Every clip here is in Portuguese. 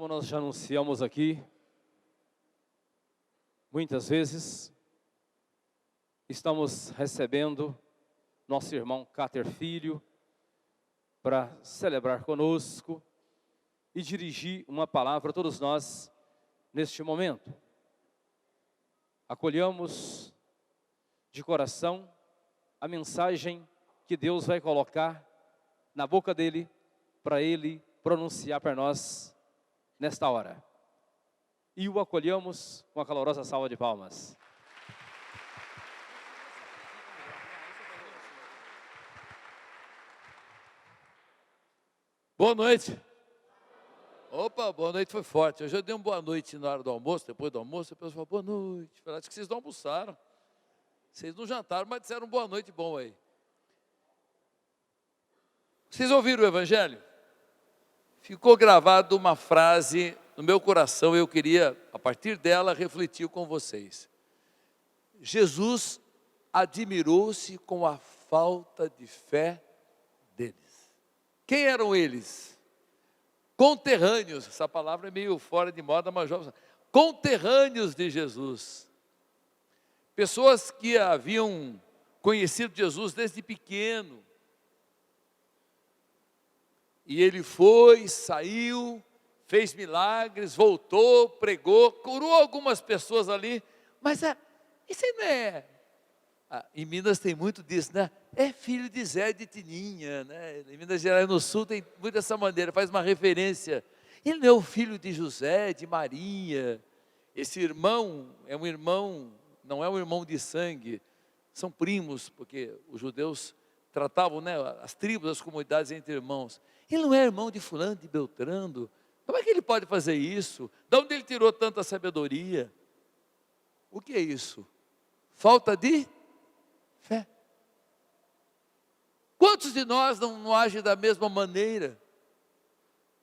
Como nós já anunciamos aqui, muitas vezes estamos recebendo nosso irmão Cáter Filho para celebrar conosco e dirigir uma palavra a todos nós neste momento. Acolhamos de coração a mensagem que Deus vai colocar na boca dele para ele pronunciar para nós nesta hora. E o acolhamos com a calorosa salva de palmas. Boa noite. Opa, boa noite foi forte. Hoje eu dei uma boa noite na hora do almoço, depois do almoço, a pessoa falou, boa noite. Acho que vocês não almoçaram. Vocês não jantaram, mas disseram boa noite bom aí. Vocês ouviram o Evangelho? Ficou gravado uma frase no meu coração, eu queria, a partir dela, refletir com vocês. Jesus admirou-se com a falta de fé deles. Quem eram eles? Conterrâneos, essa palavra é meio fora de moda, mas jovens. Conterrâneos de Jesus. Pessoas que haviam conhecido Jesus desde pequeno. E ele foi, saiu, fez milagres, voltou, pregou, curou algumas pessoas ali, mas isso aí não é... em Minas tem muito disso, né? É filho de Zé de Tininha, né? Em Minas Gerais, no Sul, tem muito dessa maneira, faz uma referência. Ele não é o filho de José, de Maria. Esse irmão é um irmão, não é um irmão de sangue, são primos, porque os judeus tratavam, né, as tribos, as comunidades entre irmãos. Ele não é irmão de fulano, de Beltrano. Como é que ele pode fazer isso? De onde ele tirou tanta sabedoria? O que é isso? Falta de fé. Quantos de nós não agem da mesma maneira?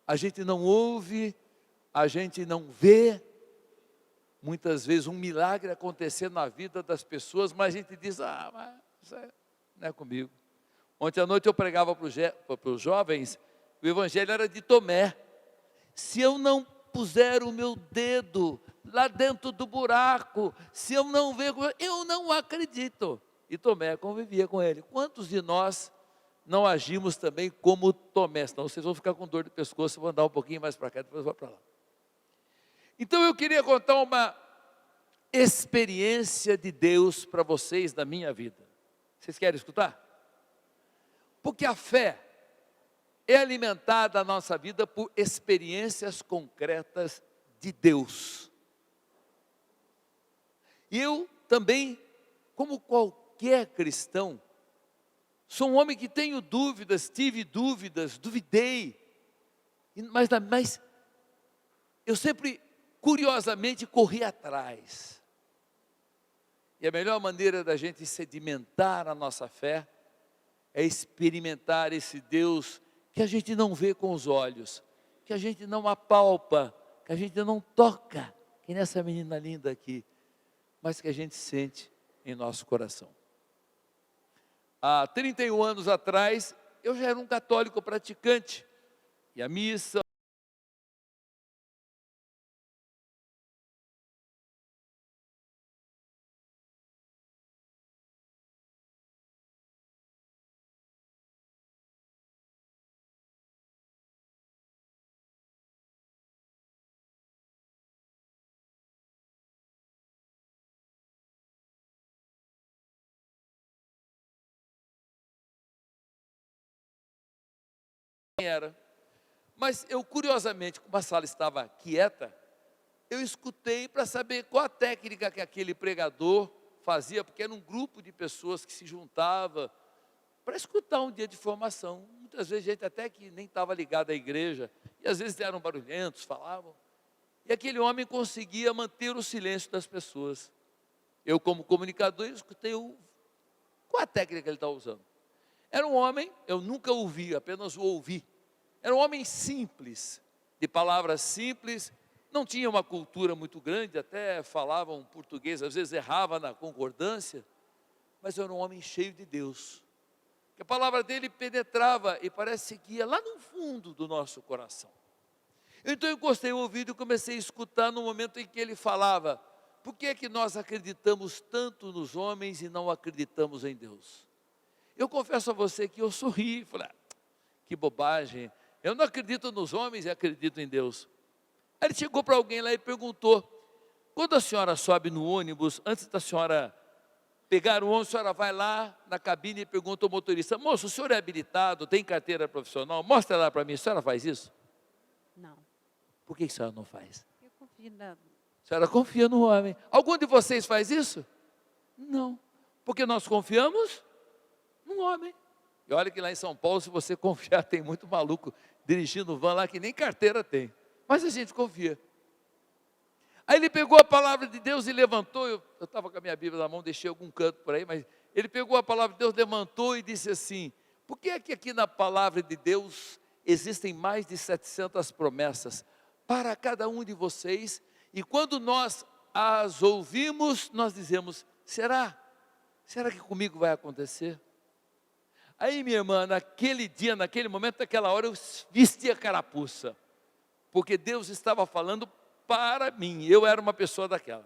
A gente não ouve, a gente não vê, muitas vezes um milagre acontecer na vida das pessoas, mas a gente diz, mas isso não é comigo. Ontem à noite eu pregava para os jovens, o evangelho era de Tomé. Se eu não puser o meu dedo lá dentro do buraco, se eu não ver, eu não acredito. E Tomé convivia com ele. Quantos de nós não agimos também como Tomé? Senão vocês vão ficar com dor de pescoço, vou andar um pouquinho mais para cá, depois vou para lá. Então eu queria contar uma experiência de Deus para vocês da minha vida. Vocês querem escutar? Porque a fé é alimentada na nossa vida por experiências concretas de Deus. E eu também, como qualquer cristão, sou um homem que tenho dúvidas, tive dúvidas, duvidei, mas eu sempre, curiosamente, corri atrás. E a melhor maneira da gente sedimentar a nossa fé é experimentar esse Deus que a gente não vê com os olhos, que a gente não apalpa, que a gente não toca, que nessa menina linda aqui, mas que a gente sente em nosso coração. Há 31 anos atrás, eu já era um católico praticante, e a missa, era. Mas eu, curiosamente, como a sala estava quieta, eu escutei para saber qual a técnica que aquele pregador fazia, porque era um grupo de pessoas que se juntava para escutar um dia de formação. Muitas vezes gente até que nem estava ligada à igreja, e às vezes eram barulhentos, falavam. E aquele homem conseguia manter o silêncio das pessoas. Eu, como comunicador, escutei qual a técnica que ele estava usando. Era um homem, eu nunca ouvi, apenas o ouvi. Era um homem simples, de palavras simples, não tinha uma cultura muito grande, até falava um português, às vezes errava na concordância, mas era um homem cheio de Deus. Que a palavra dele penetrava e parece que ia lá no fundo do nosso coração. Então eu encostei o ouvido e comecei a escutar no momento em que ele falava: por que é que nós acreditamos tanto nos homens e não acreditamos em Deus? Eu confesso a você que eu sorri, falei: que bobagem, eu não acredito nos homens e acredito em Deus. Aí ele chegou para alguém lá e perguntou: quando a senhora sobe no ônibus, antes da senhora pegar o ônibus, a senhora vai lá na cabine e pergunta ao motorista: moço, o senhor é habilitado, tem carteira profissional? Mostra lá para mim, a senhora faz isso? Não, Por que a senhora não faz? eu confio na... A senhora confia no homem. Algum de vocês faz isso? Não. Porque nós confiamos no homem. E olha que lá em São Paulo, se você confiar, tem muito maluco dirigindo van lá que nem carteira tem. Mas a gente confia. Aí ele pegou a palavra de Deus e levantou. Eu estava com a minha Bíblia na mão, deixei algum canto por aí, mas ele pegou a palavra de Deus, levantou e disse assim: por que é que aqui na palavra de Deus existem mais de 700 promessas para cada um de vocês? E quando nós as ouvimos, nós dizemos: será? Será que comigo vai acontecer? Aí, minha irmã, naquele dia, naquele momento, naquela hora, eu vesti a carapuça, porque Deus estava falando para mim. Eu era uma pessoa daquela.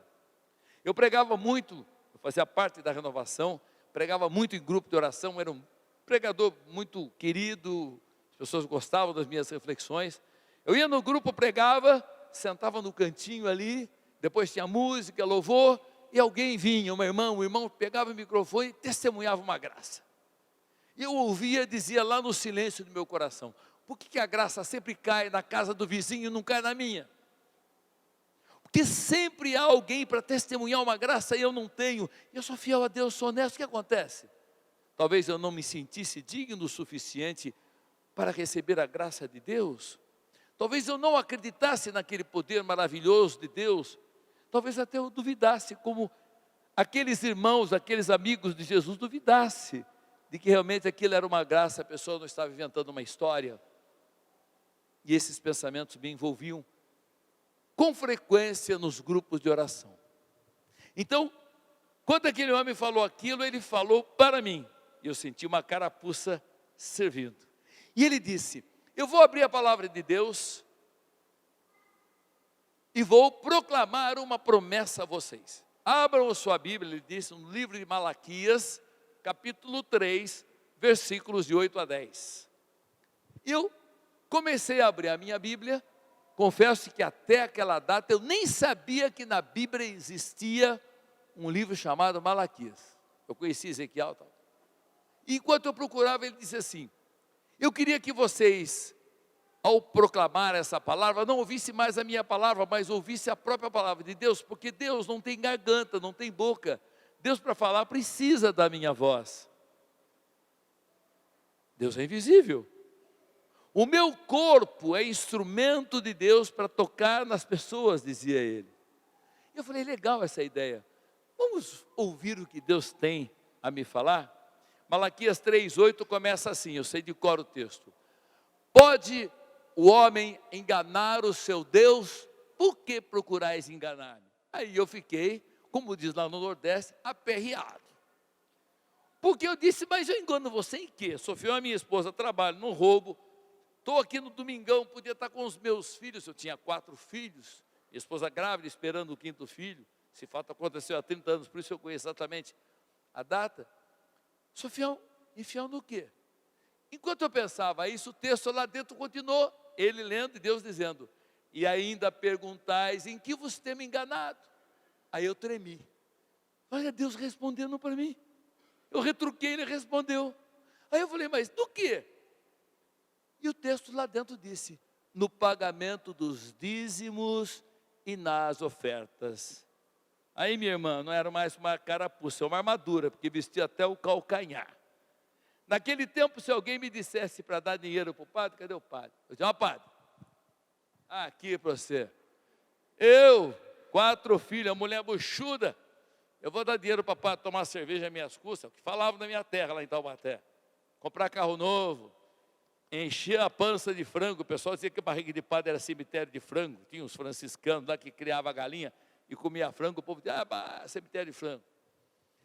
Eu pregava muito, eu fazia parte da renovação, pregava muito em grupo de oração, era um pregador muito querido, as pessoas gostavam das minhas reflexões. Eu ia no grupo, pregava, sentava no cantinho ali, depois tinha música, louvor, e alguém vinha, um irmão pegava o microfone e testemunhava uma graça. E eu ouvia, dizia lá no silêncio do meu coração: por que a graça sempre cai na casa do vizinho e não cai na minha? Porque sempre há alguém para testemunhar uma graça e eu não tenho. Eu sou fiel a Deus, sou honesto. O que acontece? Talvez eu não me sentisse digno o suficiente para receber a graça de Deus. Talvez eu não acreditasse naquele poder maravilhoso de Deus. Talvez até eu duvidasse, como aqueles irmãos, aqueles amigos de Jesus duvidasse de que realmente aquilo era uma graça, a pessoa não estava inventando uma história. E esses pensamentos me envolviam com frequência nos grupos de oração. Então, quando aquele homem falou aquilo, ele falou para mim, e eu senti uma carapuça servindo. E ele disse: eu vou abrir a palavra de Deus e vou proclamar uma promessa a vocês. Abram a sua Bíblia, ele disse, no livro de Malaquias, capítulo 3, versículos de 8 a 10. Eu comecei a abrir a minha Bíblia. Confesso que até aquela data eu nem sabia que na Bíblia existia um livro chamado Malaquias. Eu conheci Ezequiel e tal. E enquanto eu procurava, ele disse assim: eu queria que vocês, ao proclamar essa palavra, não ouvissem mais a minha palavra, mas ouvissem a própria palavra de Deus, porque Deus não tem garganta, não tem boca. Deus, para falar, precisa da minha voz. Deus é invisível. O meu corpo é instrumento de Deus para tocar nas pessoas, dizia ele. Eu falei: legal essa ideia. Vamos ouvir o que Deus tem a me falar? Malaquias 3:8 começa assim, eu sei de cor o texto. Pode o homem enganar o seu Deus? Por que procurais enganar-me? Aí eu fiquei, como diz lá no Nordeste, aperreado. Porque eu disse: mas eu engano você em quê? Sofia, minha esposa, trabalha no roubo. Estou aqui no domingão, podia estar com os meus filhos. Eu tinha 4 filhos, minha esposa grávida, esperando o 5º filho. Esse fato aconteceu há 30 anos, por isso eu conheço exatamente a data. Sou fiel, infiel no quê? Enquanto eu pensava isso, o texto lá dentro continuou, ele lendo e Deus dizendo: e ainda perguntais, em que vos temos enganado? Aí eu tremi. Olha Deus respondendo para mim. Eu retruquei, ele respondeu. Aí eu falei: mas do quê? E o texto lá dentro disse: no pagamento dos dízimos e nas ofertas. Aí, minha irmã, não era mais uma carapuça, uma armadura, porque vestia até o calcanhar. Naquele tempo, se alguém me dissesse para dar dinheiro para o padre, cadê o padre? Eu dizia: ó, padre, aqui para você. Eu, 4 filhos, a mulher buchuda, eu vou dar dinheiro para o padre tomar cerveja às minhas custas, o que falavam na minha terra, lá em Taubaté. Comprar carro novo, encher a pança de frango. O pessoal dizia que a barriga de padre era cemitério de frango. Tinha uns franciscanos lá que criavam galinha e comia frango. O povo dizia: cemitério de frango.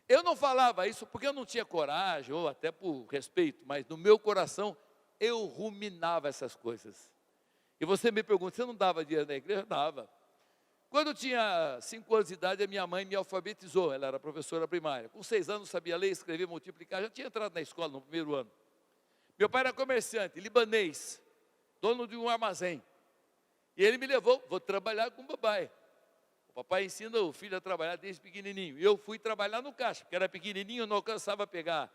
Eu não falava isso porque eu não tinha coragem, ou até por respeito, mas no meu coração eu ruminava essas coisas. E você me pergunta, você não dava dinheiro na igreja? Dava. Quando eu tinha 5 anos de idade, a minha mãe me alfabetizou, ela era professora primária. Com 6 anos, sabia ler, escrever, multiplicar, já tinha entrado na escola no primeiro ano. Meu pai era comerciante, libanês, dono de um armazém. E ele me levou, vou trabalhar com o papai. O papai ensina o filho a trabalhar desde pequenininho. E eu fui trabalhar no caixa, porque era pequenininho, eu não alcançava a pegar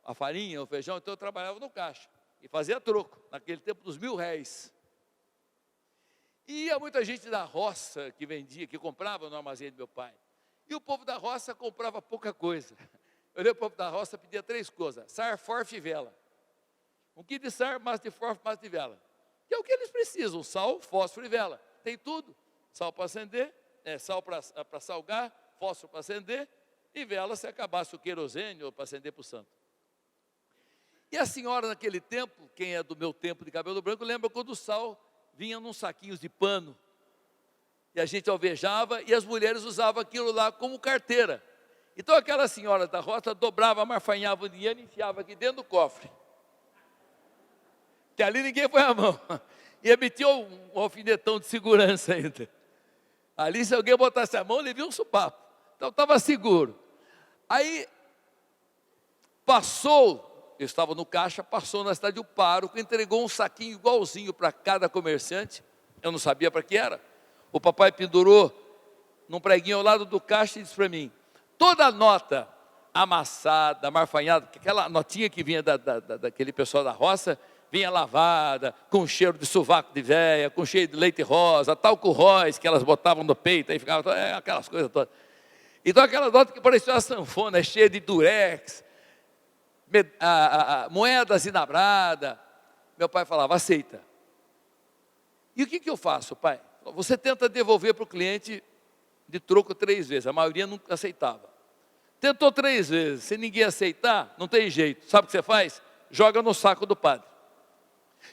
a farinha, o feijão, então eu trabalhava no caixa. E fazia troco, naquele tempo dos R$1.000. E ia muita gente da roça que vendia, que comprava no armazém do meu pai. E o povo da roça comprava pouca coisa. Eu olhei o povo da roça, pedia 3 coisas: sar, forf e vela. 1 quilo de sar, massa de forf, massa de vela. Que é o que eles precisam: sal, fósforo e vela. Tem tudo. Sal para acender, sal para salgar, fósforo para acender, e vela se acabasse o querosene ou para acender para o santo. E a senhora naquele tempo, quem é do meu tempo de cabelo branco, lembra quando o sal vinha num saquinhos de pano, e a gente alvejava, e as mulheres usavam aquilo lá como carteira. Então aquela senhora da roça dobrava, marfanhava o dinheiro e enfiava aqui dentro do cofre, que ali ninguém põe a mão, e emitia um alfinetão de segurança ainda. Ali se alguém botasse a mão, ele via um supapo, então estava seguro. Aí passou, eu estava no caixa, passou na cidade o pároco, entregou um saquinho igualzinho para cada comerciante. Eu não sabia para que era. O papai pendurou num preguinho ao lado do caixa e disse para mim: toda nota amassada, marfanhada, aquela notinha que vinha daquele pessoal da roça, vinha lavada, com cheiro de sovaco de véia, com cheiro de leite rosa, talco rosa que elas botavam no peito, aí ficava aquelas coisas todas. Então aquela nota que parecia uma sanfona, cheia de durex, moeda zinabrada. Meu pai falava: aceita. E o que eu faço, pai? Você tenta devolver para o cliente de troco 3 vezes, a maioria nunca aceitava. Tentou 3 vezes, se ninguém aceitar, não tem jeito. Sabe o que você faz? Joga no saco do padre.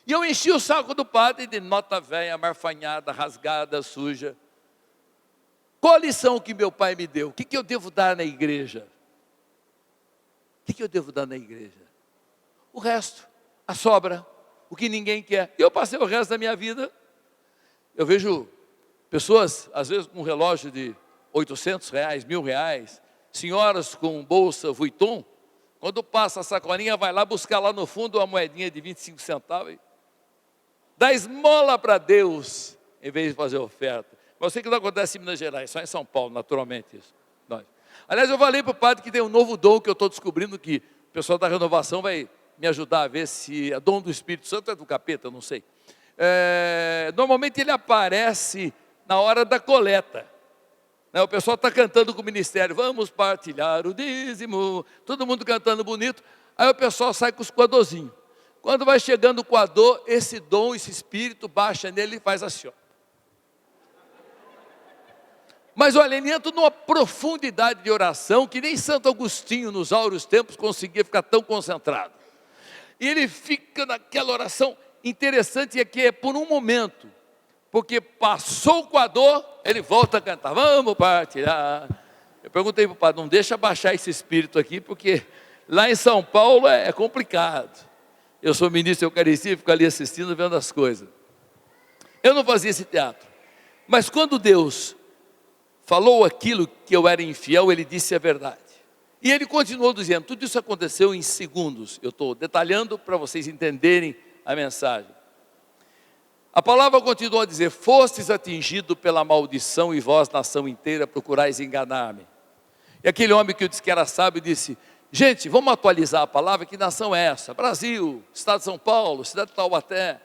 E eu enchi o saco do padre de nota velha, marfanhada, rasgada, suja. Qual a lição que meu pai me deu? O que eu devo dar na igreja? O que eu devo dar na igreja? O resto, a sobra, o que ninguém quer. Eu passei o resto da minha vida, eu vejo pessoas, às vezes com um relógio de R$800, R$1.000, senhoras com bolsa Vuitton, quando passa a sacolinha, vai lá buscar lá no fundo uma moedinha de 25 centavos, dá esmola para Deus, em vez de fazer oferta. Mas eu sei que não acontece em Minas Gerais, só em São Paulo, naturalmente isso. Aliás, eu falei para o padre que tem um novo dom que eu estou descobrindo, que o pessoal da renovação vai me ajudar a ver se é dom do Espírito Santo ou é do capeta, eu não sei. Normalmente ele aparece na hora da coleta. O pessoal está cantando com o ministério: vamos partilhar o dízimo, todo mundo cantando bonito. Aí o pessoal sai com os coadorzinhos. Quando vai chegando o coador, esse dom, esse espírito baixa nele e faz assim, ó. Mas olha, ele entra numa profundidade de oração que nem Santo Agostinho nos áureos tempos conseguia ficar tão concentrado. E ele fica naquela oração. Interessante é que é por um momento, porque passou o coador, ele volta a cantar: vamos partilhar. Eu perguntei para o padre: não deixa baixar esse espírito aqui, porque lá em São Paulo é complicado. Eu sou ministro de Eucaristia, fico ali assistindo, vendo as coisas. Eu não fazia esse teatro, mas quando Deus falou aquilo que eu era infiel, ele disse a verdade. E ele continuou dizendo: tudo isso aconteceu em segundos. Eu estou detalhando para vocês entenderem a mensagem. A palavra continuou a dizer: fostes atingido pela maldição, e vós, nação inteira, procurais enganar-me. E aquele homem que eu disse que era sábio disse: gente, vamos atualizar a palavra. Que nação é essa? Brasil, estado de São Paulo, cidade de Taubaté.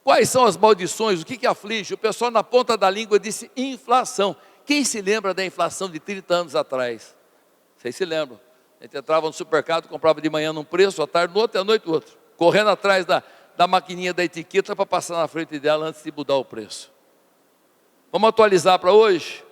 Quais são as maldições? O que aflige? O pessoal na ponta da língua disse: inflação. Quem se lembra da inflação de 30 anos atrás? Vocês se lembram? A gente entrava no supermercado, comprava de manhã num preço, à tarde no outro e à noite no outro, correndo atrás da maquininha da etiqueta para passar na frente dela antes de mudar o preço. Vamos atualizar para hoje?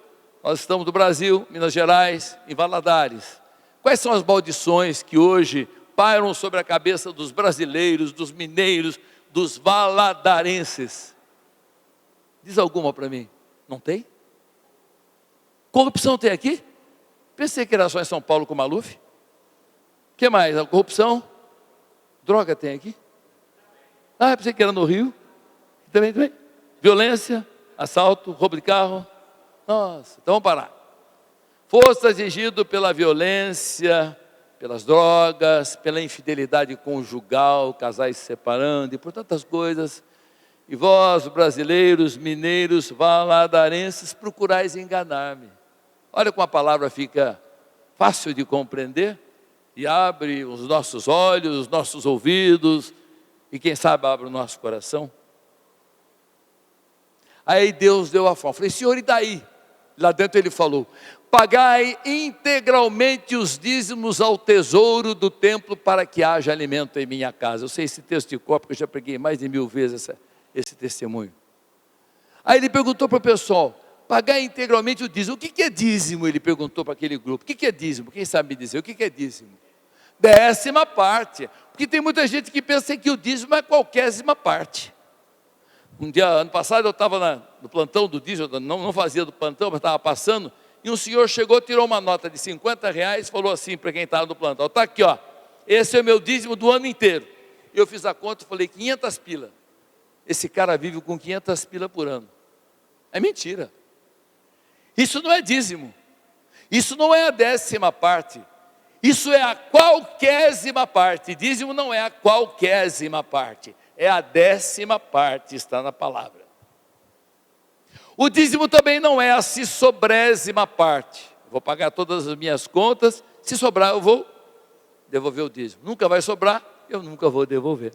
Nós estamos no Brasil, Minas Gerais, em Valadares. Quais são as maldições que hoje pairam sobre a cabeça dos brasileiros, dos mineiros, dos valadarenses? Diz alguma para mim. Não tem? Corrupção tem aqui? Pensei que era só em São Paulo com o Maluf. O que mais? A corrupção? Droga tem aqui? Pensei que era no Rio. Também. Violência, assalto, roubo de carro. Nossa, então vamos parar. Fosse atingido pela violência, pelas drogas, pela infidelidade conjugal, casais se separando e por tantas coisas. E vós, brasileiros, mineiros, valadarenses, procurais enganar-me. Olha como a palavra fica fácil de compreender e abre os nossos olhos, os nossos ouvidos e quem sabe abre o nosso coração. Aí Deus deu a forma. Falei, Senhor, e daí? Lá dentro ele falou, pagai integralmente os dízimos ao tesouro do templo para que haja alimento em minha casa. Eu sei esse texto de cor, porque eu já preguei mais de 1000 vezes esse testemunho. Aí ele perguntou para o pessoal, pagai integralmente o dízimo. O que é dízimo? Ele perguntou para aquele grupo. O que é dízimo? Quem sabe me dizer? O que é dízimo? 10ª parte. Porque tem muita gente que pensa que o dízimo é qualquésima parte. Um dia, ano passado, eu estava no plantão do dízimo, não fazia do plantão, mas estava passando, e um senhor chegou, tirou uma nota de R$50, falou assim para quem estava no plantão, está aqui, ó, esse é o meu dízimo do ano inteiro. Eu fiz a conta e falei, 500 pila. Esse cara vive com 500 pila por ano. É mentira. Isso não é dízimo. Isso não é a 10ª parte. Isso é a qualquésima parte. Dízimo não é a qualquésima parte. É a 10ª parte, está na palavra. O dízimo também não é a sissobrésima parte. Vou pagar todas as minhas contas, se sobrar eu vou devolver o dízimo. Nunca vai sobrar, eu nunca vou devolver.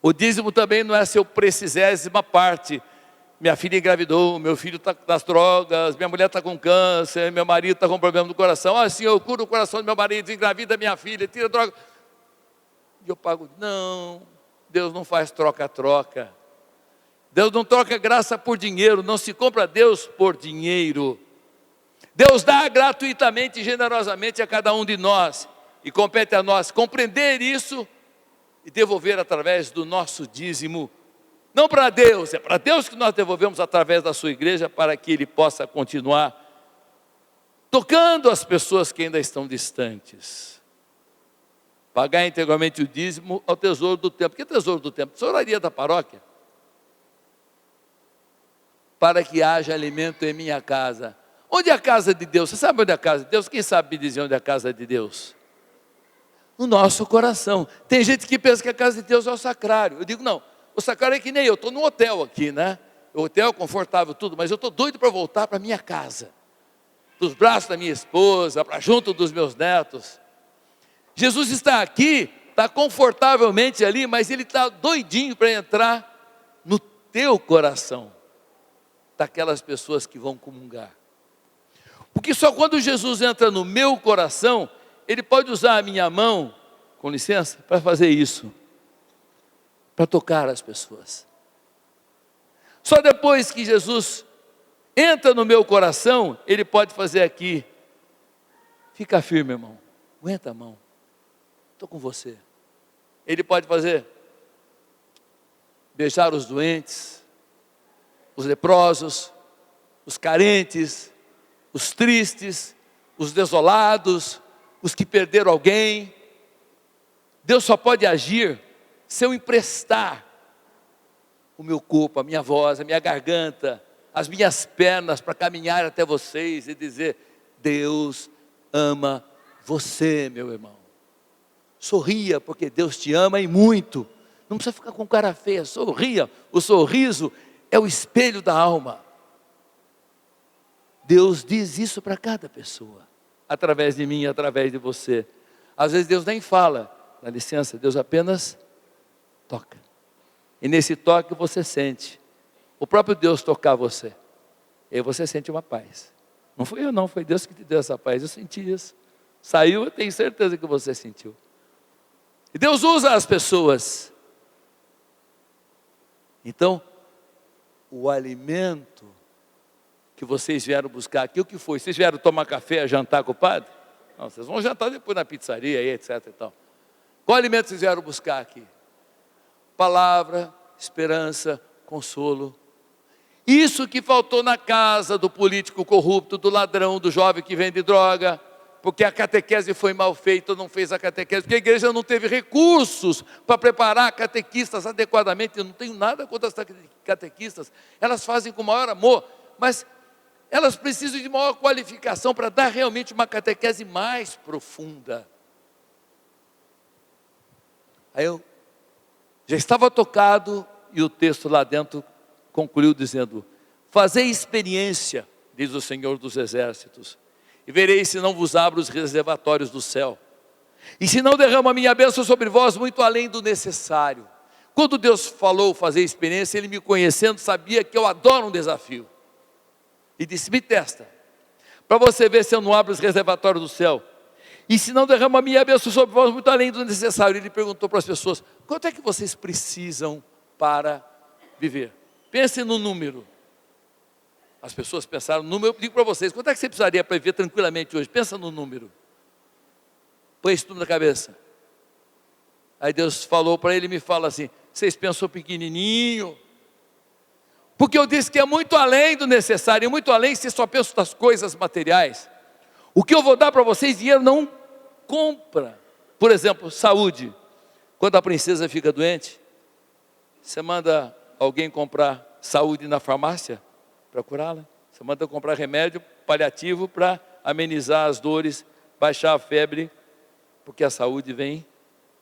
O dízimo também não é a seu precisésima parte. Minha filha engravidou, meu filho está nas drogas, minha mulher está com câncer, meu marido está com problema no coração. Ah, Senhor, eu curo o coração do meu marido, engravida minha filha, tira a droga. E eu pago, não, Deus não faz troca-troca. Deus não troca graça por dinheiro, não se compra Deus por dinheiro. Deus dá gratuitamente e generosamente a cada um de nós. E compete a nós compreender isso e devolver através do nosso dízimo. Não para Deus, é para Deus que nós devolvemos através da sua igreja para que Ele possa continuar tocando as pessoas que ainda estão distantes. Pagar integralmente o dízimo ao tesouro do templo. Que tesouro do templo? Tesouraria da paróquia. Para que haja alimento em minha casa. Onde é a casa de Deus? Você sabe onde é a casa de Deus? Quem sabe me dizer onde é a casa de Deus? No nosso coração. Tem gente que pensa que a casa de Deus é o sacrário. Eu digo, não, o sacrário é que nem eu estou num hotel aqui, né? O hotel é confortável, tudo, mas eu estou doido para voltar para a minha casa. Dos braços da minha esposa, para junto dos meus netos. Jesus está aqui, está confortavelmente ali, mas Ele está doidinho para entrar no teu coração. Daquelas pessoas que vão comungar. Porque só quando Jesus entra no meu coração, Ele pode usar a minha mão, com licença, para fazer isso. Para tocar as pessoas. Só depois que Jesus entra no meu coração, Ele pode fazer aqui. Fica firme, irmão. Aguenta a mão. Estou com você. Ele pode fazer. Beijar os doentes, os leprosos, os carentes, os tristes, os desolados, os que perderam alguém. Deus só pode agir se eu emprestar o meu corpo, a minha voz, a minha garganta, as minhas pernas para caminhar até vocês e dizer, Deus ama você, meu irmão. Sorria, porque Deus te ama e muito. Não precisa ficar com cara feia, sorria. O sorriso é o espelho da alma. Deus diz isso para cada pessoa, através de mim, através de você. Às vezes Deus nem fala, dá licença, Deus apenas toca. E nesse toque você sente o próprio Deus tocar você. E aí você sente uma paz. Não fui eu não, foi Deus que te deu essa paz, eu senti isso. Saiu, eu tenho certeza que você sentiu. E Deus usa as pessoas. Então, o alimento que vocês vieram buscar aqui, o que foi? Vocês vieram tomar café, jantar com o padre? Não, vocês vão jantar depois na pizzaria, aí, etc. E tal. Qual alimento vocês vieram buscar aqui? Palavra, esperança, consolo. Isso que faltou na casa do político corrupto, do ladrão, do jovem que vende droga, porque a catequese foi mal feita, ou não fez a catequese, porque a igreja não teve recursos para preparar catequistas adequadamente. Eu não tenho nada contra as catequistas, elas fazem com o maior amor, mas elas precisam de maior qualificação para dar realmente uma catequese mais profunda. Aí eu já estava tocado, e o texto lá dentro concluiu dizendo: fazei experiência, diz o Senhor dos Exércitos, e vereis se não vos abro os reservatórios do céu, e se não derramo a minha bênção sobre vós muito além do necessário. Quando Deus falou fazer experiência, Ele me conhecendo sabia que eu adoro um desafio, e disse: me testa, para você ver se eu não abro os reservatórios do céu, e se não derramo a minha bênção sobre vós muito além do necessário. Ele perguntou para as pessoas: quanto é que vocês precisam para viver? Pense no número. As pessoas pensaram no número. Eu digo para vocês: quanto é que você precisaria para viver tranquilamente hoje? Pensa no número. Põe isso tudo na cabeça. Aí Deus falou para ele, me fala assim: vocês pensam pequenininho, porque eu disse que é muito além do necessário, e muito além se só penso das coisas materiais. O que eu vou dar para vocês, dinheiro não compra. Por exemplo, saúde. Quando a princesa fica doente, você manda alguém comprar saúde na farmácia para curá-la? Você manda comprar remédio paliativo para amenizar as dores, baixar a febre, porque a saúde vem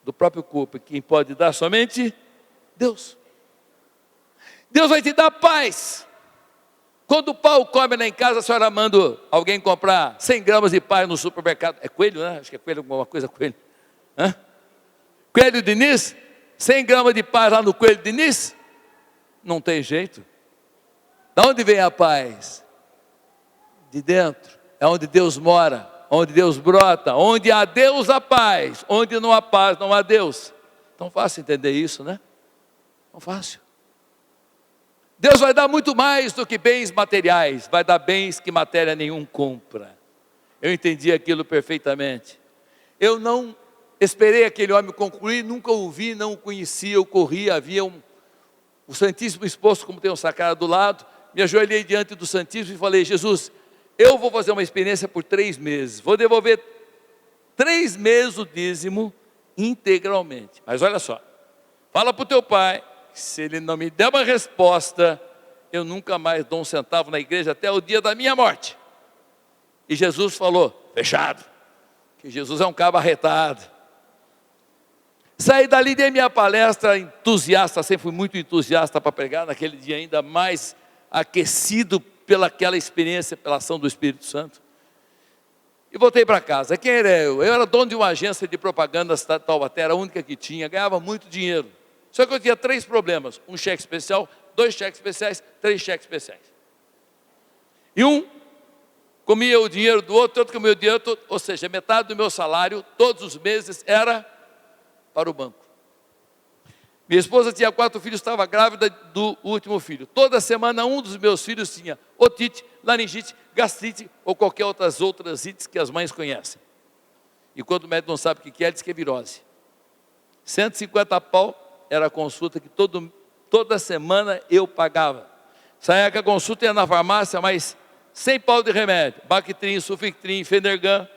do próprio corpo. Quem pode dar somente Deus. Deus vai te dar paz. Quando o pau come lá em casa, a senhora manda alguém comprar 100 gramas de paz no supermercado. É coelho, né? Acho que é coelho, alguma coisa coelho. Hã? Coelho Diniz? 100 gramas de paz lá no Coelho Diniz? Não tem jeito. De onde vem a paz? De dentro. É onde Deus mora, onde Deus brota. Onde há Deus, há paz. Onde não há paz, não há Deus. Tão fácil entender isso, né? Tão fácil. Deus vai dar muito mais do que bens materiais. Vai dar bens que matéria nenhum compra. Eu entendi aquilo perfeitamente. Eu não esperei aquele homem concluir, nunca o vi, não o conhecia, eu corri, havia o Santíssimo exposto, como tem um sacrário do lado, me ajoelhei diante do Santíssimo e falei: Jesus, eu vou fazer uma experiência por 3 meses, vou devolver 3 meses o dízimo integralmente, mas olha só, fala para o teu pai, que se ele não me der uma resposta, eu nunca mais dou um centavo na igreja até o dia da minha morte. E Jesus falou: fechado, que Jesus é um cabo arretado. Saí dali, dei minha palestra, entusiasta, sempre fui muito entusiasta para pregar, naquele dia ainda mais aquecido pelaquela experiência, pela ação do Espírito Santo. E voltei para casa. Quem era eu? Eu era dono de uma agência de propaganda na cidade de Taubaté, era a única que tinha, ganhava muito dinheiro. Só que eu tinha 3 problemas: um cheque especial, 2 cheques especiais, 3 cheques especiais. E um comia o dinheiro do outro, outro comia o dinheiro do outro, ou seja, metade do meu salário, todos os meses, era para o banco. Minha esposa tinha 4 filhos, estava grávida do último filho. Toda semana um dos meus filhos tinha otite, laringite, gastrite ou qualquer outras ites que as mães conhecem. E quando o médico não sabe o que é, diz que é virose. 150 pau era a consulta que toda semana eu pagava. Saía que a consulta ia na farmácia, mas 100 pau de remédio, Bactrim, Sulfictrim, Fenergan,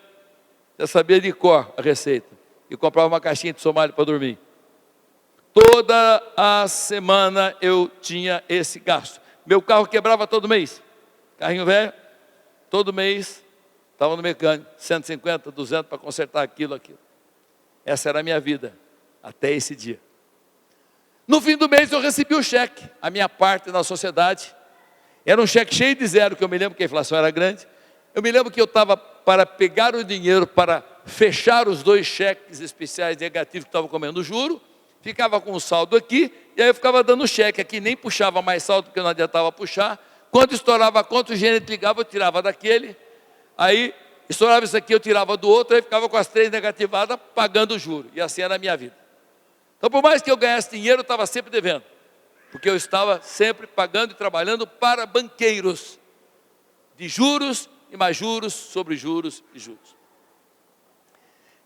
já sabia de cor a receita. E comprava uma caixinha de somalho para dormir. Toda a semana eu tinha esse gasto. Meu carro quebrava todo mês. Carrinho velho, todo mês, estava no mecânico, 150, 200 para consertar aquilo. Essa era a minha vida, até esse dia. No fim do mês eu recebi o cheque, a minha parte na sociedade. Era um cheque cheio de zero, que eu me lembro que a inflação era grande. Eu me lembro que eu estava para pegar o dinheiro para fechar os 2 cheques especiais negativos que estavam comendo juro, ficava com o saldo aqui, e aí eu ficava dando cheque aqui, nem puxava mais saldo, porque não adiantava puxar. Quando estourava a conta, o gerente ligava, eu tirava daquele, aí estourava isso aqui, eu tirava do outro, aí ficava com as 3 negativadas, pagando o juro, e assim era a minha vida. Então, por mais que eu ganhasse dinheiro, eu estava sempre devendo, porque eu estava sempre pagando e trabalhando para banqueiros, de juros e mais juros, sobre juros e juros.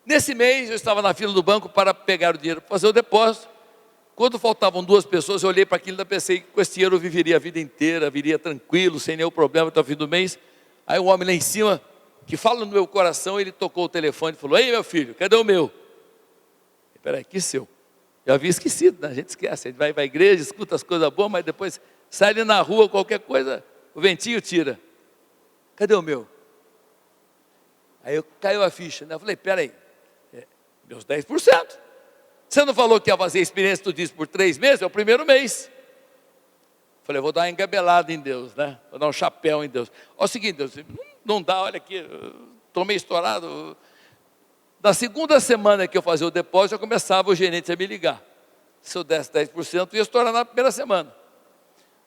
Nesse mês eu estava na fila do banco para pegar o dinheiro, para fazer o depósito. Quando faltavam 2 pessoas, eu olhei para aquilo e pensei que com esse dinheiro eu viveria a vida inteira, viria tranquilo, sem nenhum problema até o fim do mês. Aí o homem lá em cima que fala no meu coração, ele tocou o telefone e falou: ei, meu filho, cadê o meu? Peraí, que seu? Já havia esquecido, né? A gente esquece, a gente vai para a igreja, escuta as coisas boas, mas depois sai ali na rua, qualquer coisa, o ventinho tira. Cadê o meu? Aí caiu a ficha, né? Eu falei: peraí, meus 10%. Você não falou que ia fazer experiência, tu disse, por 3 meses? É o primeiro mês. Falei: vou dar uma engabelada em Deus, né? Vou dar um chapéu em Deus. Olha o seguinte, Deus, não dá, olha aqui, estou meio estourado. Na segunda semana que eu fazia o depósito, já começava o gerente a me ligar. Se eu desse 10%, eu ia estourar na primeira semana.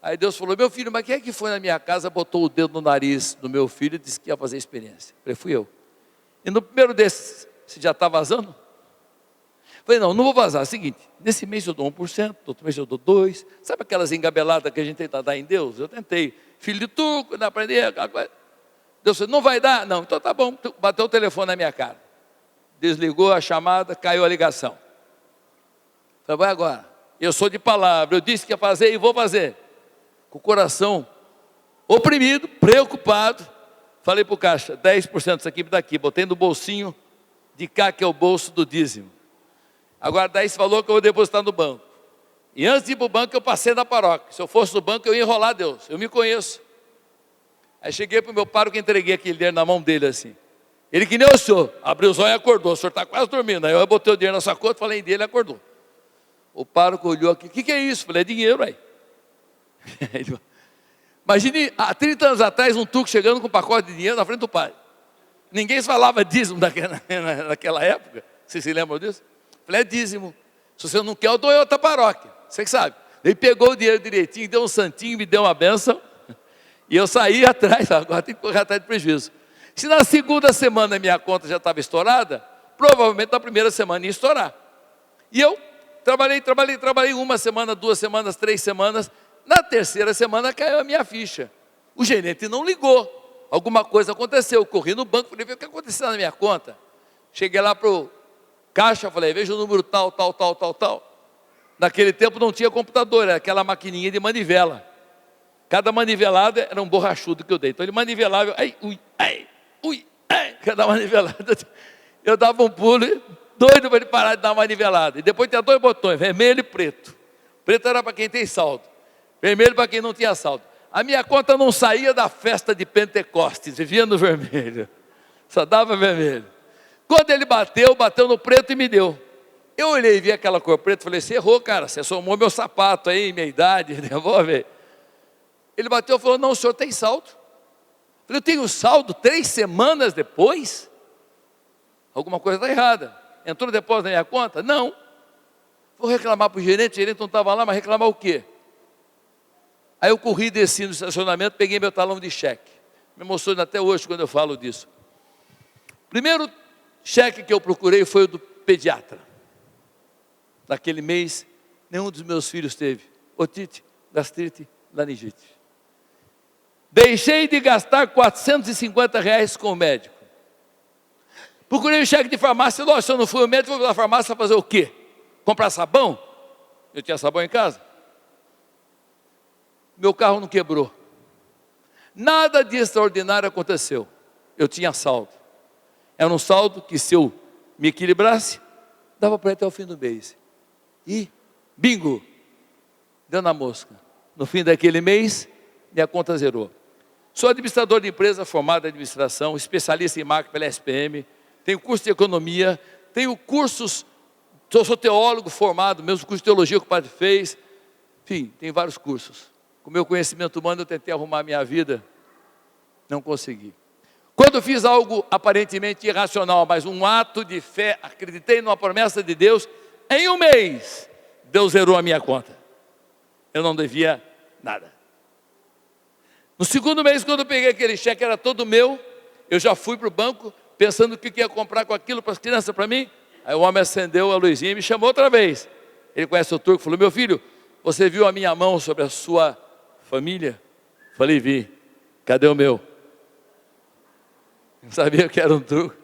Aí Deus falou: meu filho, mas quem é que foi na minha casa, botou o dedo no nariz do meu filho e disse que ia fazer experiência? Falei: fui eu. E no primeiro desses, você já está vazando? Falei: não vou vazar. É o seguinte, nesse mês eu dou 1%, outro mês eu dou 2%. Sabe aquelas engabeladas que a gente tenta dar em Deus? Eu tentei. Filho de turco, não aprender aquela coisa. Deus falou: não vai dar? Não, então tá bom. Bateu o telefone na minha cara. Desligou a chamada, caiu a ligação. Falei: vai agora. Eu sou de palavra, eu disse que ia fazer e vou fazer. Com o coração oprimido, preocupado. Falei para o caixa: 10% disso aqui me dá aqui. Botei no bolsinho de cá, que é o bolso do dízimo. Agora dá esse valor que eu vou depositar no banco. E antes de ir para o banco, eu passei na paróquia. Se eu fosse no banco, eu ia enrolar Deus. Eu me conheço. Aí cheguei para o meu pároco e entreguei aquele dinheiro na mão dele assim. Ele, que nem o senhor, abriu os olhos e acordou. O senhor está quase dormindo. Aí eu botei o dinheiro na sua conta, falei dele, ele acordou. O pároco olhou aqui: o que é isso? Falei: é dinheiro aí. Imagine, há 30 anos atrás, um turco chegando com um pacote de dinheiro na frente do pai. Ninguém falava dízimo naquela época. Vocês se lembram disso? Falei: é dízimo. Se você não quer, eu dou em outra paróquia. Você que sabe. Ele pegou o dinheiro direitinho, deu um santinho, me deu uma bênção. E eu saí atrás. Agora tem que correr atrás de prejuízo. Se na segunda semana a minha conta já estava estourada, provavelmente na primeira semana ia estourar. E eu trabalhei 1 semana, 2 semanas, 3 semanas. Na terceira semana caiu a minha ficha. O gerente não ligou. Alguma coisa aconteceu. Eu corri no banco, falei: o que aconteceu na minha conta? Cheguei lá para o caixa, falei: veja o número tal. Naquele tempo não tinha computador, era aquela maquininha de manivela. Cada manivelada era um borrachudo que eu dei. Então ele manivelava, cada manivelada. Eu dava um pulo, doido para ele parar de dar uma manivelada. E depois tinha 2 botões, vermelho e preto. Preto era para quem tem saldo, vermelho para quem não tinha saldo. A minha conta não saía da festa de Pentecostes, vivia no vermelho. Só dava vermelho. Quando ele bateu no preto e me deu. Eu olhei e vi aquela cor preta e falei: você errou, cara, você somou meu sapato aí, minha idade, devolve. Ele bateu e falou: não, o senhor tem saldo. Eu falei: eu tenho saldo 3 semanas depois? Alguma coisa está errada. Entrou depois na minha conta? Não. Vou reclamar para o gerente não estava lá, mas reclamar o quê? Aí eu corri, desci no estacionamento, peguei meu talão de cheque. Me emociona até hoje quando eu falo disso. Primeiro cheque que eu procurei foi o do pediatra. Naquele mês, nenhum dos meus filhos teve otite, gastrite, laringite. Deixei de gastar R$450 com o médico. Procurei um cheque de farmácia. Nossa, se eu não fui ao médico, vou na farmácia fazer o quê? Comprar sabão? Eu tinha sabão em casa. Meu carro não quebrou. Nada de extraordinário aconteceu. Eu tinha saldo. Era um saldo que, se eu me equilibrasse, dava para ir até o fim do mês. E, bingo, deu na mosca. No fim daquele mês, minha conta zerou. Sou administrador de empresa, formado em administração, especialista em marketing pela SPM, tenho curso de economia, tenho cursos, sou teólogo formado, mesmo curso de teologia que o padre fez. Enfim, tem vários cursos. Com o meu conhecimento humano, eu tentei arrumar a minha vida, não consegui. Quando fiz algo aparentemente irracional, mas um ato de fé, acreditei numa promessa de Deus, em um mês, Deus zerou a minha conta. Eu não devia nada. No segundo mês, quando eu peguei aquele cheque, era todo meu, eu já fui para o banco, pensando o que ia comprar com aquilo para as crianças, para mim. Aí o homem acendeu a luzinha e me chamou outra vez. Ele conhece o turco, falou: meu filho, você viu a minha mão sobre a sua família? Falei: vi. Cadê o meu? Não sabia que era um turco.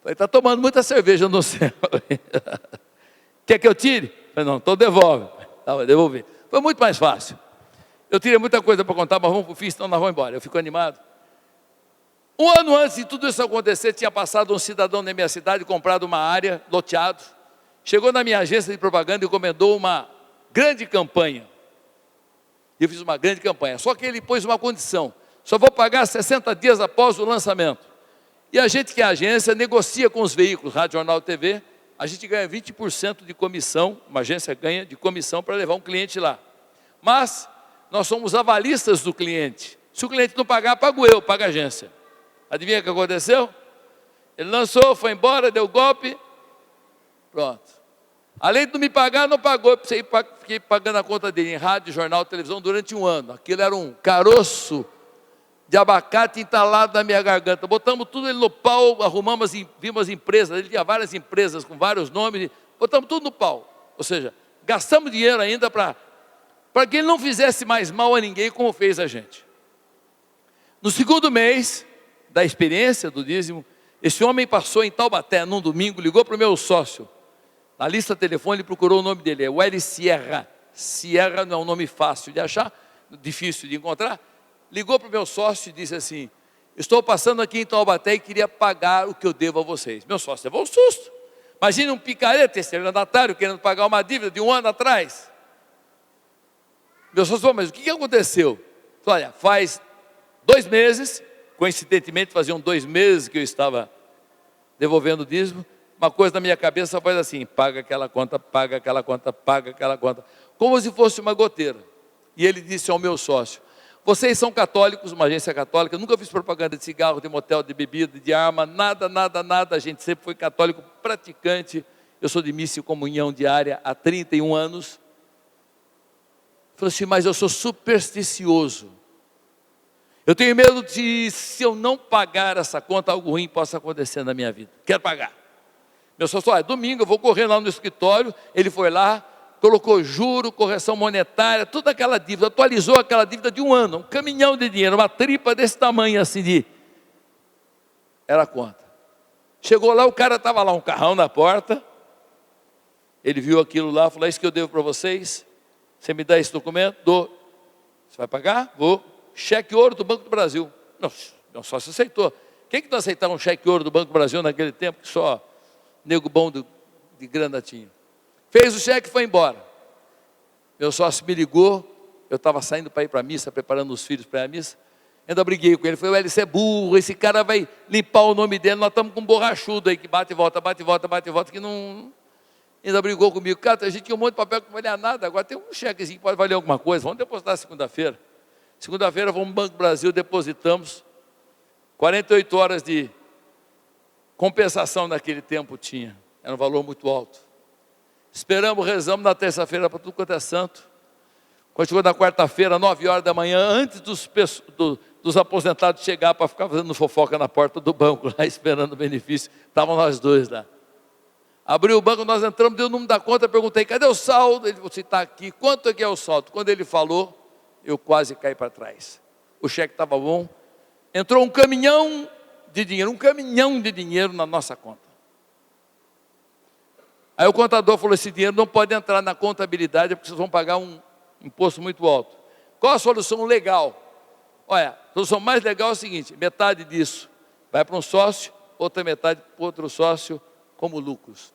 Falei: está tomando muita cerveja no céu. Quer que eu tire? Falei: não, então devolve. Tá, devolvi. Foi muito mais fácil. Eu teria muita coisa para contar, mas vamos para o fim, senão nós vamos embora. Eu fico animado. Um ano antes de tudo isso acontecer, tinha passado um cidadão na minha cidade, comprado uma área, loteado, chegou na minha agência de propaganda e encomendou uma grande campanha. Eu fiz uma grande campanha, só que ele pôs uma condição: só vou pagar 60 dias após o lançamento. E a gente que é agência negocia com os veículos, rádio, jornal, TV, a gente ganha 20% de comissão, uma agência ganha de comissão para levar um cliente lá. Mas nós somos avalistas do cliente. Se o cliente não pagar, pago eu, paga a agência. Adivinha o que aconteceu? Ele lançou, foi embora, deu golpe, pronto. Além de não me pagar, não pagou, fiquei pagando a conta dele em rádio, jornal, televisão durante um ano. Aquilo era um caroço de abacate entalado na minha garganta. Botamos tudo ele no pau, arrumamos, vimos as empresas, ele tinha várias empresas com vários nomes, botamos tudo no pau. Ou seja, gastamos dinheiro ainda para que ele não fizesse mais mal a ninguém como fez a gente. No segundo mês da experiência do dízimo, esse homem passou em Taubaté num domingo, ligou para o meu sócio. Na lista telefônica ele procurou o nome dele, é Welly Sierra. Sierra não é um nome fácil de achar, difícil de encontrar. Ligou para o meu sócio e disse assim: estou passando aqui em Taubaté e queria pagar o que eu devo a vocês. Meu sócio levou um susto. Imagina um picareta, estelionatário, querendo pagar uma dívida de um ano atrás. Meu sócio falou: mas o que aconteceu? Falei: olha, faz 2 meses, coincidentemente faziam 2 meses que eu estava devolvendo o dízimo, uma coisa na minha cabeça faz assim: paga aquela conta, paga aquela conta, paga aquela conta, como se fosse uma goteira. E ele disse ao meu sócio: vocês são católicos, uma agência católica, nunca fiz propaganda de cigarro, de motel, de bebida, de arma, nada, a gente sempre foi católico praticante. Eu sou de missa e comunhão diária há 31 anos. Ele falou assim: mas eu sou supersticioso. Eu tenho medo de, se eu não pagar essa conta, algo ruim possa acontecer na minha vida. Quero pagar. Meu sócio falou: domingo eu vou correr lá no escritório. Ele foi lá, colocou juro, correção monetária, toda aquela dívida, atualizou aquela dívida de um ano, um caminhão de dinheiro, uma tripa desse tamanho assim era a conta. Chegou lá, o cara estava lá, um carrão na porta, ele viu aquilo lá, falou: é isso que eu devo para vocês? Você me dá esse documento? Dou. Você vai pagar? Vou. Cheque ouro do Banco do Brasil. Não, só se aceitou. Quem que não aceitava um cheque ouro do Banco do Brasil naquele tempo que só nego bom de grana tinha? Fez o cheque e foi embora. Meu sócio me ligou, eu estava saindo para ir para a missa, preparando os filhos para ir à missa, ainda briguei com ele, falei: Welly, você é burro, esse cara vai limpar o nome dele, nós estamos com um borrachudo aí, que bate e volta, que não... Ainda brigou comigo: cara, a gente tinha um monte de papel que não valia nada, agora tem um chequezinho que pode valer alguma coisa, vamos depositar segunda-feira. Segunda-feira vamos no Banco do Brasil, depositamos, 48 horas de compensação naquele tempo tinha, era um valor muito alto. Esperamos, rezamos na terça-feira para tudo quanto é santo. Quando chegou na quarta-feira, 9 horas da manhã, antes dos aposentados chegar para ficar fazendo fofoca na porta do banco, lá esperando o benefício, estavam nós dois lá. Abriu o banco, nós entramos, deu o número da conta, perguntei: cadê o saldo? Ele falou: você está aqui, quanto é que é o saldo? Quando ele falou, eu quase caí para trás. O cheque estava bom, entrou um caminhão de dinheiro na nossa conta. Aí o contador falou: esse dinheiro não pode entrar na contabilidade, porque vocês vão pagar um imposto muito alto. Qual a solução legal? Olha, a solução mais legal é o seguinte: metade disso vai para um sócio, outra metade para outro sócio, como lucros.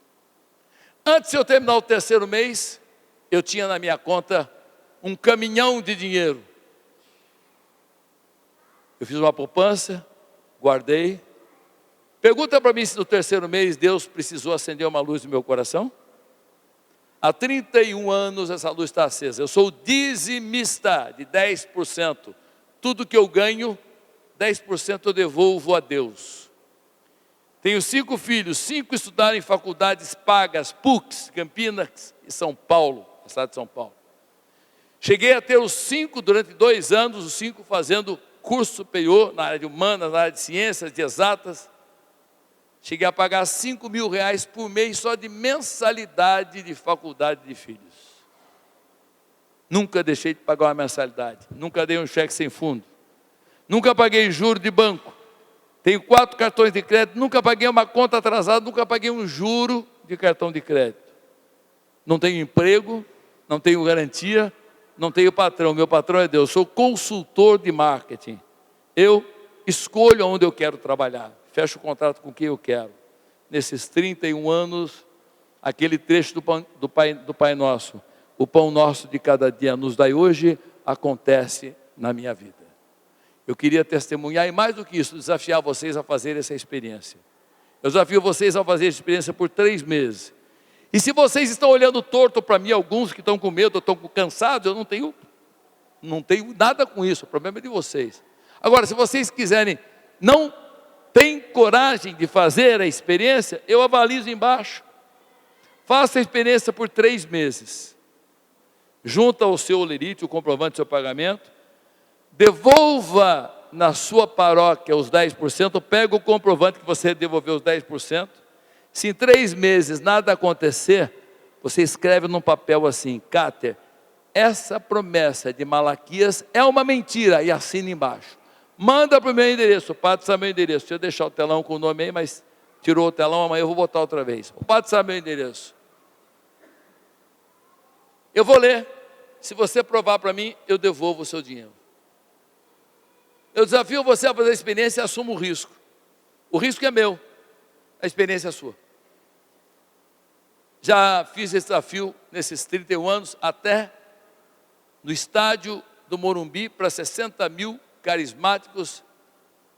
Antes de eu terminar o 3º mês, eu tinha na minha conta um caminhão de dinheiro. Eu fiz uma poupança, guardei. Pergunta para mim se no 3º mês Deus precisou acender uma luz no meu coração. Há 31 anos essa luz está acesa. Eu sou dizimista de 10%. Tudo que eu ganho, 10% eu devolvo a Deus. Tenho 5 filhos, 5 estudaram em faculdades pagas, PUCs, Campinas e São Paulo, a cidade de São Paulo. Cheguei a ter os 5 durante 2 anos, os 5 fazendo curso superior na área de humanas, na área de ciências, de exatas. Cheguei a pagar R$5.000 por mês só de mensalidade de faculdade de filhos. Nunca deixei de pagar uma mensalidade, nunca dei um cheque sem fundo, nunca paguei juro de banco. Tenho 4 cartões de crédito, nunca paguei uma conta atrasada, nunca paguei um juro de cartão de crédito. Não tenho emprego, não tenho garantia, não tenho patrão, meu patrão é Deus. Sou consultor de marketing. Eu escolho onde eu quero trabalhar, fecho o contrato com quem eu quero. Nesses 31 anos, aquele trecho do Pai Nosso, o pão nosso de cada dia nos dai hoje, acontece na minha vida. Eu queria testemunhar, e mais do que isso, desafiar vocês a fazer essa experiência. Eu desafio vocês a fazer essa experiência por 3 meses. E se vocês estão olhando torto para mim, alguns que estão com medo, estão cansados, eu não tenho nada com isso, o problema é de vocês. Agora, se vocês quiserem, não tem coragem de fazer a experiência, eu avalizo embaixo. Faça a experiência por 3 meses. Junta ao seu olerite o comprovante do seu pagamento, devolva na sua paróquia os 10%, pega o comprovante que você devolveu os 10%. Se em 3 meses nada acontecer, você escreve num papel assim: Cáter, essa promessa de Malaquias é uma mentira, e assina embaixo. Manda para o meu endereço, o padre sabe meu endereço. Deixa eu deixar o telão com o nome aí, mas tirou o telão, amanhã eu vou botar outra vez. O padre sabe meu endereço. Eu vou ler. Se você provar para mim, eu devolvo o seu dinheiro. Eu desafio você a fazer a experiência e assumo o risco. O risco é meu, a experiência é sua. Já fiz esse desafio nesses 31 anos, até no estádio do Morumbi, para 60 mil carismáticos,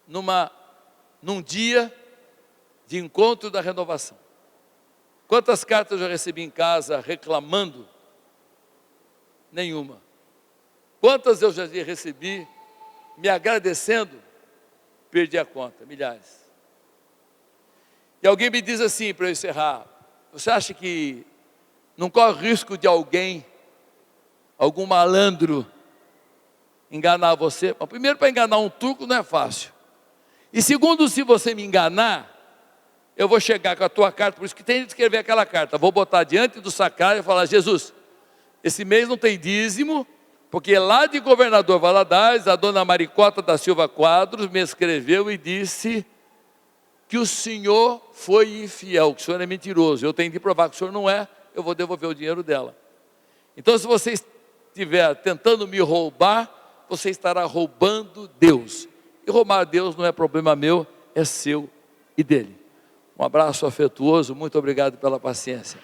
num dia de encontro da renovação. Quantas cartas eu já recebi em casa reclamando? Nenhuma. Quantas eu já recebi me agradecendo? Perdi a conta, milhares. E alguém me diz assim, para eu encerrar: você acha que não corre risco de alguém, algum malandro, enganar você? Bom, primeiro, para enganar um turco não é fácil. E segundo, se você me enganar, eu vou chegar com a tua carta, por isso que tem que escrever aquela carta, vou botar diante do sacrário e falar: Jesus, esse mês não tem dízimo, porque lá de Governador Valadares, a dona Maricota da Silva Quadros me escreveu e disse que o senhor foi infiel, que o senhor é mentiroso. Eu tenho que provar que o senhor não é, eu vou devolver o dinheiro dela. Então, se você estiver tentando me roubar, você estará roubando Deus. E roubar Deus não é problema meu, é seu e dele. Um abraço afetuoso, muito obrigado pela paciência.